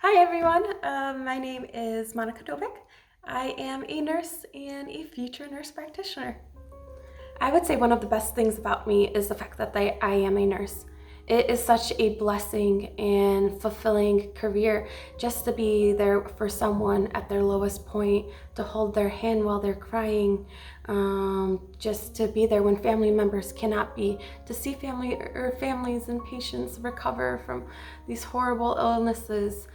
Hi everyone, my name is Monika. I am a nurse and a future nurse practitioner. I would say one of the best things about me is the fact that I am a nurse. It is such a blessing and fulfilling career just to be there for someone at their lowest point, to hold their hand while they're crying, just to be there when family members cannot be, to see families and patients recover from these horrible illnesses.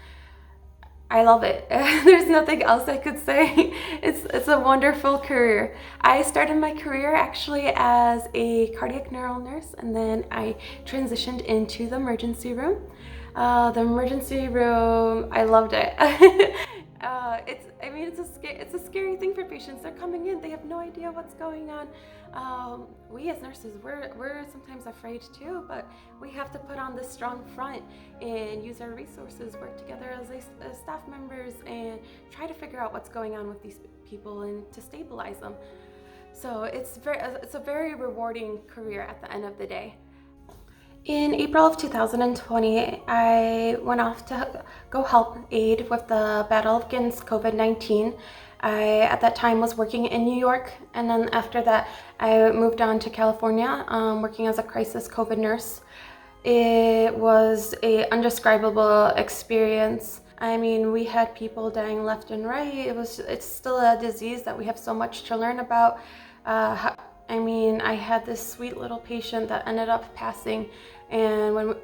I love it. There's nothing else I could say. It's a wonderful career. I started my career actually as a cardiac neural nurse, and then I transitioned into the emergency room. I loved it. It's a scary thing for patients. They're coming in, they have no idea what's going on. We as nurses, we're sometimes afraid too, but we have to put on this strong front and use our resources, work together as staff members, and try to figure out what's going on with these people and to stabilize them. So it's a very rewarding career at the end of the day. In April of 2020, I went off to go help aid with the battle against COVID-19. I, at that time, was working in New York, and then after that, I moved on to California, working as a crisis COVID nurse. It was an undescribable experience. I mean, we had people dying left and right. It's still a disease that we have so much to learn about. I had this sweet little patient that ended up passing, and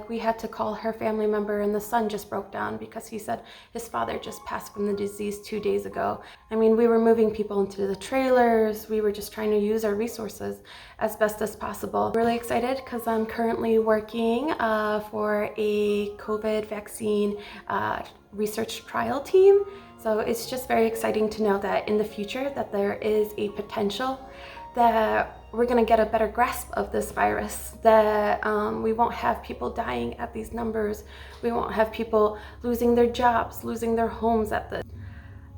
we had to call her family member, and the son just broke down because he said his father just passed from the disease 2 days ago. We were moving people into the trailers. We were just trying to use our resources as best as possible. I'm really excited because I'm currently working for a COVID vaccine research trial team. So it's just very exciting to know that in the future that there is a potential that we're going to get a better grasp of this virus, that we won't have people dying at these numbers. We won't have people losing their jobs, losing their homes at this.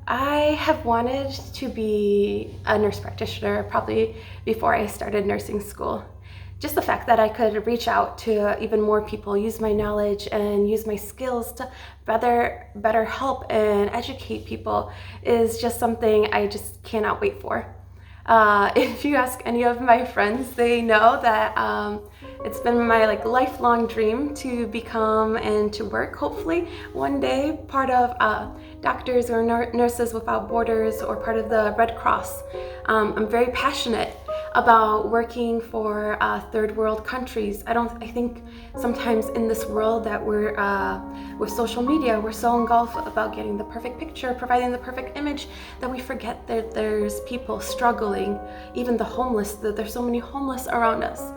I have wanted to be a nurse practitioner probably before I started nursing school. Just the fact that I could reach out to even more people, use my knowledge and use my skills to better help and educate people is just something I just cannot wait for. If you ask any of my friends, they know that it's been my lifelong dream to become and to work, hopefully one day, part of Doctors or Nurses Without Borders or part of the Red Cross. I'm very passionate about working for third world countries. I think sometimes in this world that we're with social media, we're so engulfed about getting the perfect picture, providing the perfect image, that we forget that there's people struggling, even the homeless. There's so many homeless around us.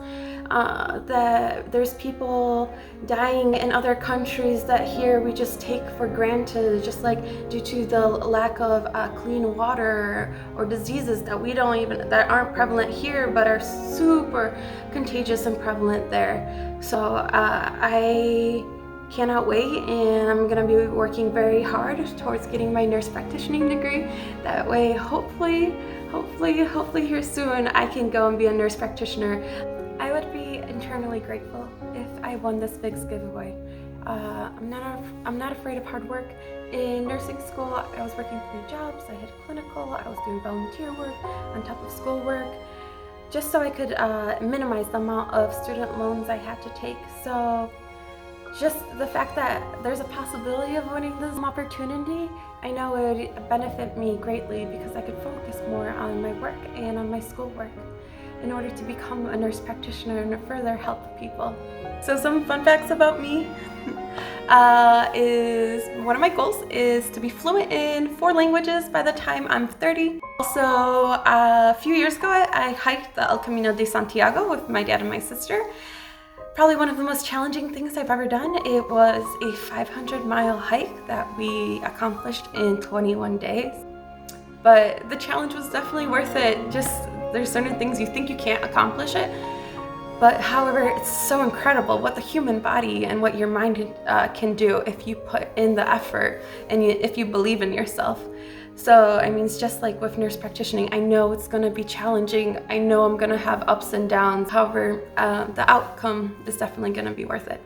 That there's people dying in other countries that here we just take for granted, just due to the lack of clean water or diseases that aren't prevalent here but are super contagious and prevalent there. So I cannot wait, and I'm going to be working very hard towards getting my nurse practitioning degree. That way, hopefully here soon I can go and be a nurse practitioner. I would be internally grateful if I won this big giveaway. I'm not afraid of hard work. In nursing school, I was working 3 jobs. I had clinical, I was doing volunteer work on top of school work, just so I could minimize the amount of student loans I had to take. So just the fact that there's a possibility of winning this opportunity, I know it would benefit me greatly because I could focus more on my work and on my schoolwork in order to become a nurse practitioner and further help people. So some fun facts about me is one of my goals is to be fluent in 4 languages by the time I'm 30. Also, a few years ago, I hiked the El Camino de Santiago with my dad and my sister. Probably one of the most challenging things I've ever done. It was a 500-mile hike that we accomplished in 21 days. But the challenge was definitely worth it. There's certain things you think you can't accomplish it, but however, it's so incredible what the human body and what your mind can do if you put in the effort and if you believe in yourself. So, it's just like with nurse practitioning, I know it's going to be challenging. I know I'm going to have ups and downs. However, the outcome is definitely going to be worth it.